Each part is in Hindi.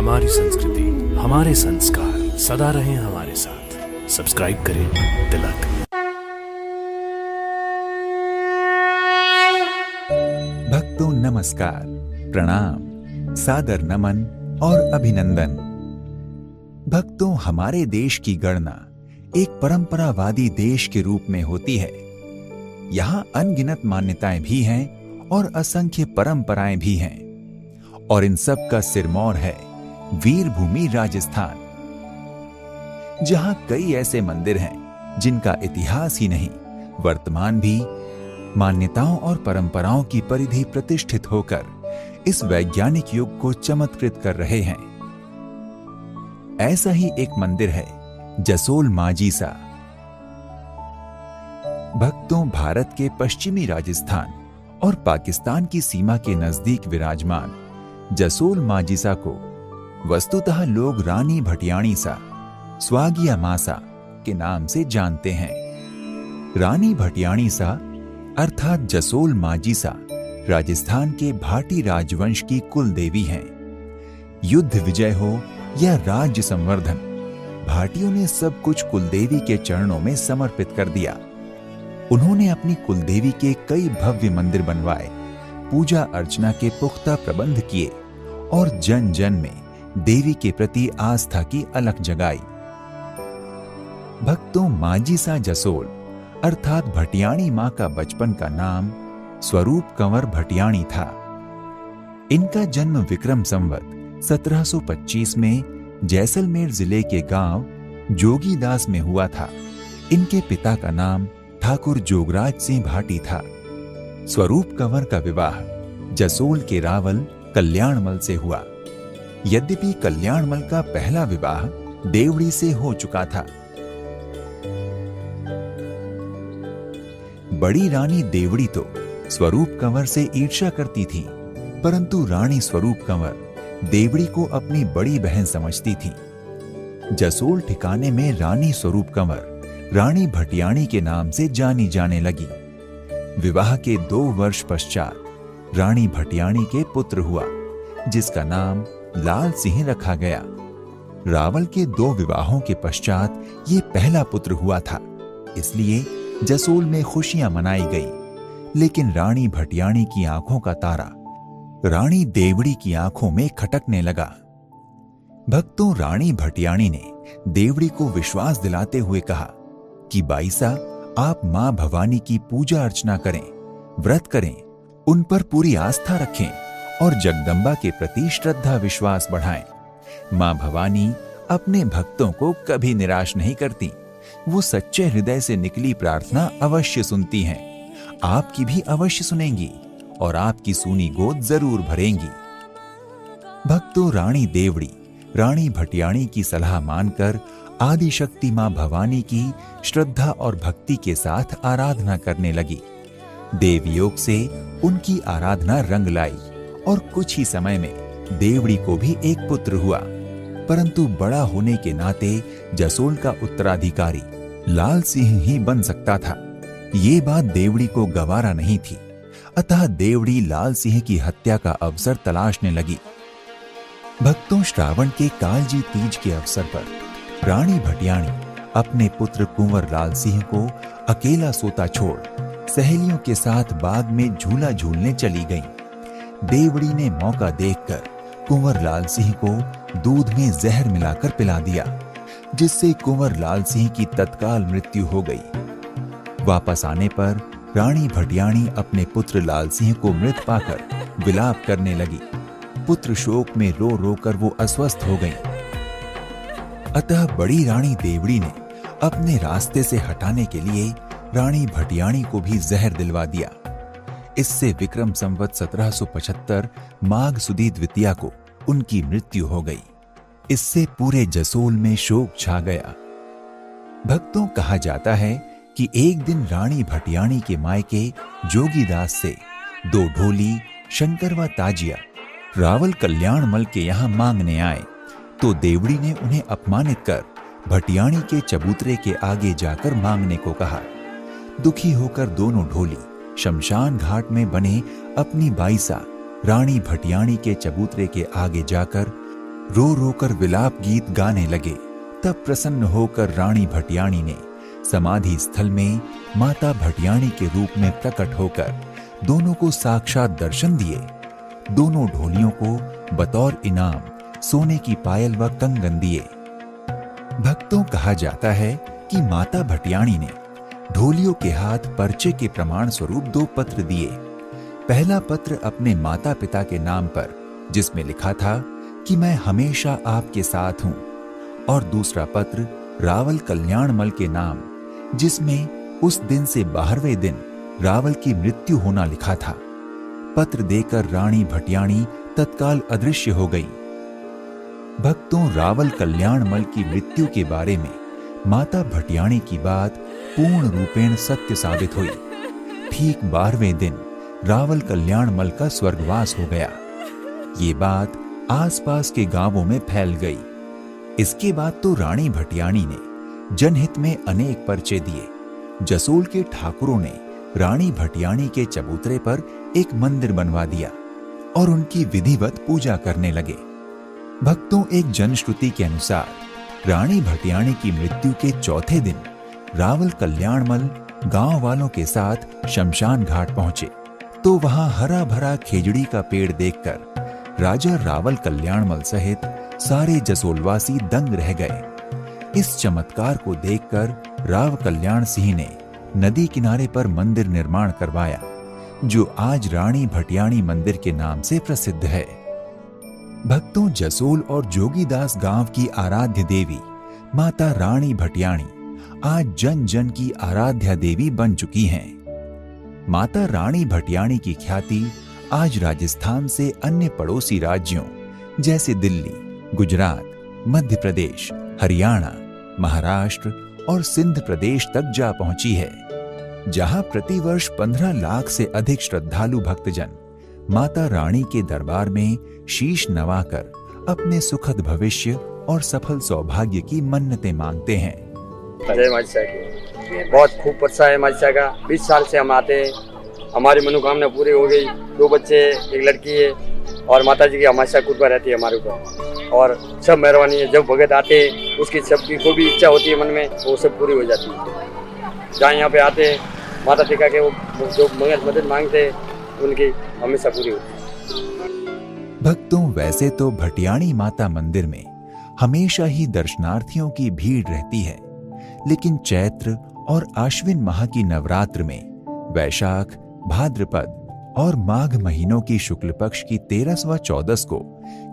हमारी संस्कृति, हमारे संस्कार सदा रहें हमारे साथ। सब्सक्राइब करें तिलक। भक्तों नमस्कार, प्रणाम, सादर नमन और अभिनंदन। भक्तों, हमारे देश की गणना एक परंपरावादी देश के रूप में होती है। यहाँ अनगिनत मान्यताएं भी हैं और असंख्य परंपराएं भी हैं, और इन सब का सिरमौर है वीरभूमि राजस्थान, जहां कई ऐसे मंदिर हैं जिनका इतिहास ही नहीं, वर्तमान भी मान्यताओं और परंपराओं की परिधि प्रतिष्ठित होकर इस वैज्ञानिक युग को चमत्कृत कर रहे हैं। ऐसा ही एक मंदिर है जसोल माजीसा। भक्तों, भारत के पश्चिमी राजस्थान और पाकिस्तान की सीमा के नजदीक विराजमान जसोल माजीसा को वस्तुतः लोग रानी भटियाणी सा, स्वागिया मासा के नाम से जानते हैं। रानी भटियाणी सा अर्थात जसोल माजीसा राजस्थान के भाटी राजवंश की कुल देवी हैं। युद्ध विजय हो या राज्य संवर्धन, भाटियों ने सब कुछ कुलदेवी के चरणों में समर्पित कर दिया। उन्होंने अपनी कुलदेवी के कई भव्य मंदिर बनवाए, पूजा अर्चना के पुख्ता प्रबंध किए और जन जन में देवी के प्रति आस्था की अलख जगाई। भक्तों, माजीसा जसोल अर्थात भटियाणी मां का बचपन का नाम स्वरूप कंवर भटियाणी था। इनका जन्म विक्रम संवत 1725 में जैसलमेर जिले के गांव जोगीदास में हुआ था। इनके पिता का नाम ठाकुर जोगराज सिंह भाटी था। स्वरूप कंवर का विवाह जसोल के रावल कल्याणमल से हुआ। यद्यपि कल्याणमल का पहला विवाह देवड़ी से हो चुका था। बड़ी रानी देवड़ी तो स्वरूप कंवर से ईर्ष्या करती थी, परंतु रानी स्वरूप कंवर देवड़ी को अपनी बड़ी बहन समझती थी। जसोल ठिकाने में रानी स्वरूप कंवर रानी भटियाणी के नाम से जानी जाने लगी। विवाह के 2 वर्ष पश्चात रानी भटियाणी के पुत्र हुआ, जिसका नाम लाल सिंह रखा गया। रावल के 2 विवाहों के पश्चात ये पहला पुत्र हुआ था, इसलिए जसोल में खुशियां मनाई गई। लेकिन रानी भटियाणी की आंखों का तारा रानी देवड़ी की आंखों में खटकने लगा। भक्तों, रानी भटियाणी ने देवड़ी को विश्वास दिलाते हुए कहा कि बाईसा, आप मां भवानी की पूजा अर्चना करें, व्रत करें, उन पर पूरी आस्था रखें और जगदम्बा के प्रति श्रद्धा विश्वास बढ़ाएं। मां भवानी अपने भक्तों को कभी निराश नहीं करती। वो सच्चे हृदय से निकली प्रार्थना अवश्य सुनती हैं। आपकी भी अवश्य सुनेंगी और आपकी सूनी गोद जरूर भरेंगी। भक्तों, रानी देवड़ी रानी भटियाणी की सलाह मानकर आदिशक्ति मां भवानी की श्रद्धा और भक्ति के साथ आराधना करने लगी। देवयोग से उनकी आराधना रंग लाई और कुछ ही समय में देवड़ी को भी एक पुत्र हुआ, परंतु बड़ा होने के नाते जसोल का उत्तराधिकारी लाल सिंह ही बन सकता था। ये बात देवड़ी को गवारा नहीं थी, अतः देवड़ी लाल सिंह की हत्या का अवसर तलाशने लगी। भक्तों, श्रावण के कालजी तीज के अवसर पर रानी भटियाणी अपने पुत्र कुंवर लाल सिंह को अकेला सोता छोड़ सहेलियों के साथ बाग में झूला झूलने चली गईं। देवड़ी ने मौका देखकर कुंवर लाल सिंह को दूध में जहर मिलाकर पिला दिया, जिससे कुंवर लाल सिंह की तत्काल मृत्यु हो गई। वापस आने पर रानी भटियाणी अपने पुत्र लाल सिंह को मृत पाकर विलाप करने लगी। पुत्र शोक में रो रो कर वो अस्वस्थ हो गईं। अतः बड़ी रानी देवड़ी ने अपने रास्ते से हटाने के लिए रानी भटियाणी को भी जहर दिलवा दिया। इससे विक्रम संवत 1775 माघ सुदी द्वितीया को उनकी मृत्यु हो गई। इससे पूरे जसोल में शोक छा गया। भक्तों, कहा जाता है कि एक दिन रानी भटियाणी के मायके जोगीदास से 2 ढोली, शंकर व ताजिया रावल कल्याणमल के यहाँ मांगने आए, तो देवड़ी ने उन्हें अपमानित कर भटियाणी के चबूतरे के आगे जाकर मांगने को कहा। दुखी होकर दोनों ढोली शमशान घाट में बने अपनी बाईसा रानी भटियाणी के चबूतरे के आगे जाकर रो रो कर विलाप गीत गाने लगे। तब प्रसन्न होकर रानी भटियाणी ने समाधि स्थल में माता भटियाणी के रूप में प्रकट होकर दोनों को साक्षात दर्शन दिए। दोनों ढोलियों को बतौर इनाम सोने की पायल व कंगन दिए। भक्तों कहा जाता है कि माता भटियाणी ने ढोलियों के हाथ पर्चे के प्रमाण स्वरूप 2 पत्र दिए। पहला पत्र अपने माता पिता के नाम पर, जिसमें लिखा था कि मैं हमेशा आपके साथ हूं, और दूसरा पत्र रावल कल्याणमल के नाम, जिसमें उस दिन से 12वें दिन रावल की मृत्यु होना लिखा था। पत्र देकर रानी भटियाणी तत्काल अदृश्य हो गई। भक्तों, रावल कल्याणमल की मृत्यु के बारे में माता भटियाणी की बात पूर्ण रूपेण सत्य साबित हुई। ठीक 12वें दिन रावल कल्याणमल का स्वर्गवास हो गया। ये बात आसपास के गांवों में फैल गई। इसके बाद तो रानी भटियाणी ने जनहित में अनेक पर्चे दिए। जसोल के ठाकुरों ने रानी भटियाणी के चबूतरे पर एक मंदिर बनवा दिया और उनकी विधिवत पूजा करने लगे। भक्तों, एक जनश्रुति के अनुसार रानी भटियाणी की मृत्यु के चौथे दिन रावल कल्याणमल गांव वालों के साथ शमशान घाट पहुंचे तो वहां हरा भरा खेजड़ी का पेड़ देखकर राजा रावल कल्याणमल सहित सारे जसोलवासी दंग रह गए। इस चमत्कार को देखकर राव कल्याण सिंह ने नदी किनारे पर मंदिर निर्माण करवाया, जो आज रानी भटियाणी मंदिर के नाम से प्रसिद्ध है। भक्तों, जसोल और जोगीदास गांव की आराध्य देवी माता रानी भटियाणी आज जन जन की आराध्या देवी बन चुकी हैं। माता रानी भटियाणी की ख्याति आज राजस्थान से अन्य पड़ोसी राज्यों जैसे दिल्ली, गुजरात, मध्य प्रदेश, हरियाणा, महाराष्ट्र और सिंध प्रदेश तक जा पहुंची है, जहां प्रतिवर्ष 15 लाख से अधिक श्रद्धालु भक्तजन माता रानी के दरबार में शीश नवाकर अपने सुखद भविष्य और सफल सौभाग्य की मन्नतें मांगते हैं। जय माता की। बहुत खूब उत्साह है माता का। 20 साल से हम आते हैं, हमारी मनोकामना पूरी हो गई। 2 बच्चे, 1 लड़की है और माता जी की हमेशा कृपा रहती है हमारे ऊपर और सब मेहरबानी है। जब भगत आते हैं उसकी सबकी कोई भी इच्छा होती है मन में, वो सब पूरी हो जाती है। जहाँ यहाँ पे आते हैं माता टिका के वो जो मदद मांगते हैं उनकी हमेशा पूरी होती है। भक्तों, वैसे तो भटियाणी माता मंदिर में हमेशा ही दर्शनार्थियों की भीड़ रहती है, लेकिन चैत्र और आश्विन माह की नवरात्र में वैशाख, भाद्रपद और माघ महीनों की शुक्ल पक्ष की 13 व 14 को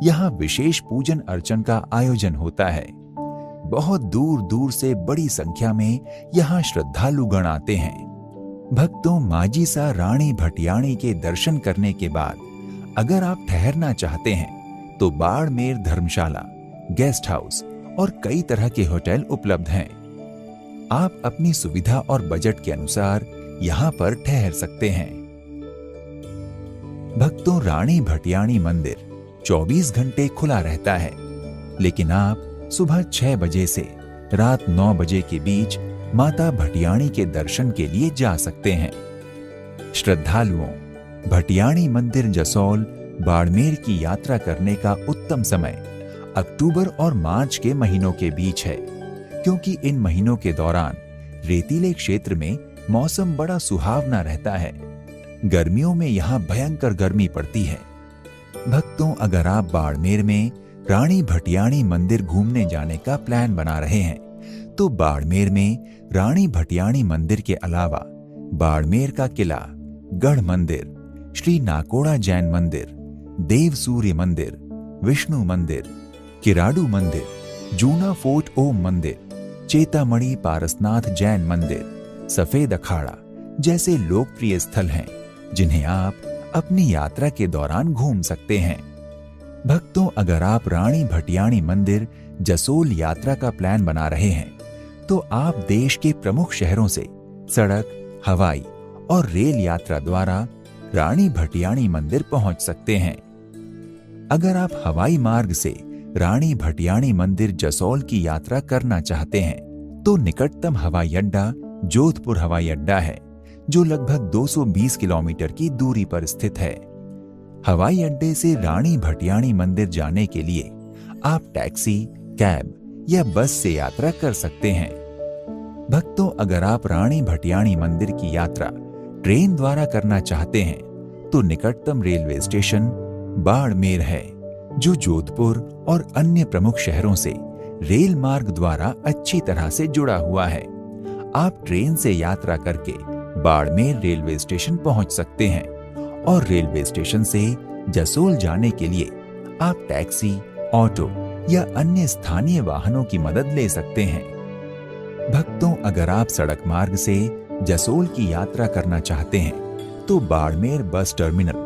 यहाँ विशेष पूजन अर्चन का आयोजन होता है। बहुत दूर दूर से बड़ी संख्या में यहाँ श्रद्धालु गण आते हैं। भक्तों, माजी सा रानी भटियाणी के दर्शन करने के बाद अगर आप ठहरना चाहते हैं तो बाड़मेर धर्मशाला, गेस्ट हाउस और कई तरह के होटल उपलब्ध हैं। आप अपनी सुविधा और बजट के अनुसार यहाँ पर ठहर सकते हैं। भक्तों, रानी भटियाणी मंदिर 24 घंटे खुला रहता है, लेकिन आप सुबह 6 बजे से रात 9 बजे के बीच माता भटियाणी के दर्शन के लिए जा सकते हैं। श्रद्धालुओं, भटियाणी मंदिर जसोल, बाड़मेर की यात्रा करने का उत्तम समय अक्टूबर और मार्च के महीनों के बीच है, क्योंकि इन महीनों के दौरान रेतीले क्षेत्र में मौसम बड़ा सुहावना रहता है। गर्मियों में यहाँ भयंकर गर्मी पड़ती है। भक्तों, अगर आप बाड़मेर में रानी भटियाणी मंदिर घूमने जाने का प्लान बना रहे हैं तो बाड़मेर में रानी भटियाणी मंदिर के अलावा बाड़मेर का किला, गढ़ मंदिर, श्री नाकोड़ा जैन मंदिर, देव सूर्य मंदिर, विष्णु मंदिर, किराडू मंदिर, जूना फोर्ट ओम मंदिर, चेतामणि पारसनाथ जैन मंदिर, सफेद अखाड़ा जैसे लोकप्रिय स्थल हैं, जिन्हें आप अपनी यात्रा के दौरान घूम सकते हैं। भक्तों, अगर आप रानी भटियाणी मंदिर जसोल यात्रा का प्लान बना रहे हैं तो आप देश के प्रमुख शहरों से सड़क, हवाई और रेल यात्रा द्वारा रानी भटियाणी मंदिर पहुंच सकते हैं। अगर आप हवाई मार्ग से रानी भटियाणी मंदिर जसोल की यात्रा करना चाहते हैं तो निकटतम हवाई अड्डा जोधपुर हवाई अड्डा है, जो लगभग 220 किलोमीटर की दूरी पर स्थित है। हवाई अड्डे से रानी भटियाणी मंदिर जाने के लिए आप टैक्सी, कैब या बस से यात्रा कर सकते हैं। भक्तों, अगर आप रानी भटियाणी मंदिर की यात्रा ट्रेन द्वारा करना चाहते हैं तो निकटतम रेलवे स्टेशन बाड़मेर है, जो जोधपुर और अन्य प्रमुख शहरों से रेल मार्ग द्वारा अच्छी तरह से जुड़ा हुआ है। आप ट्रेन से यात्रा करके बाड़मेर रेलवे स्टेशन पहुंच सकते हैं और रेलवे स्टेशन से जसोल जाने के लिए आप टैक्सी, ऑटो या अन्य स्थानीय वाहनों की मदद ले सकते हैं। भक्तों, अगर आप सड़क मार्ग से जसोल की यात्रा करना चाहते हैं तो Barmer bus terminal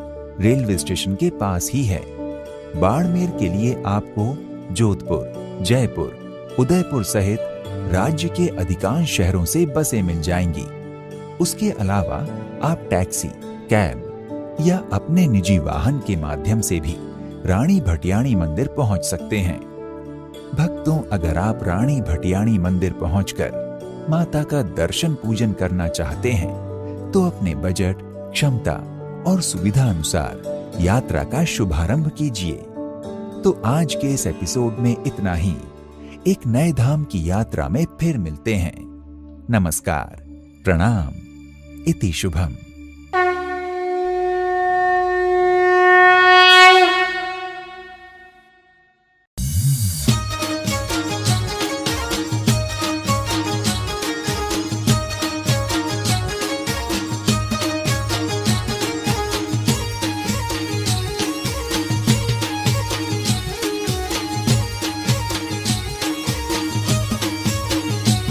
railway station के पास ही है। बाड़मेर के लिए आपको जोधपुर, जयपुर, उदयपुर सहित राज्य के अधिकांश शहरों से बसें मिल जाएंगी। उसके अलावा आप टैक्सी, कैब या अपने निजी वाहन के माध्यम से भी रानी भटियाणी मंदिर पहुंच सकते हैं। भक्तों, अगर आप रानी भटियाणी मंदिर पहुंचकर माता का दर्शन पूजन करना चाहते हैं तो अपने बजट, क्षमता और सुविधा अनुसार यात्रा का शुभारंभ कीजिए। तो आज के इस एपिसोड में इतना ही। एक नए धाम की यात्रा में फिर मिलते हैं। नमस्कार, प्रणाम, इति शुभम।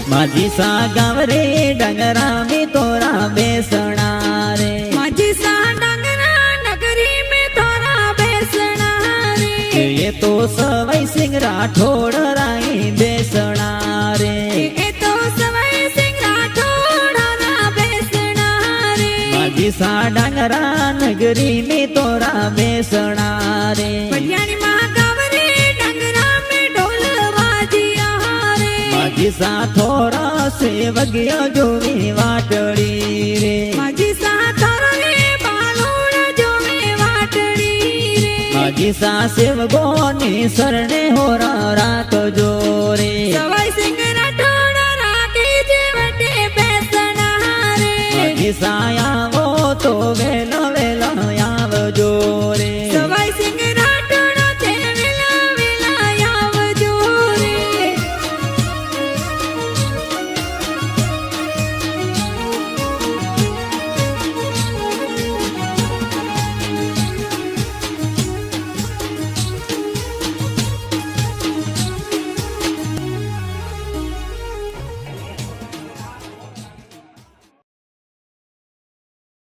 माझी सा गाव रे डंगरा में तोरा बेसणा रे, माझी सा डंगरा नगरी में तोरा बेसणा रे। ये तो सवई सिंह राठौड़ राई बेसणा रे, ये तो सवई सिंह राठौड़ रा बेसणा रे। माझी सा डंगरा नगरी में तोरा बेसणा रे, भटियाणी महागाव रे डंगरा में ढोल वाजिया रे। माझी सा थोड़ा से वगिया जोवी वाटड़ी रे, माझी सा थोड़ा रे बालूड़ जोवी वाटड़ी रे। माझी सा सेवगोनी सरने हो रात जोरे, सवई सिंह राठौड़ राखी जेवटे बेसणा रे। माझी साया वो तो वे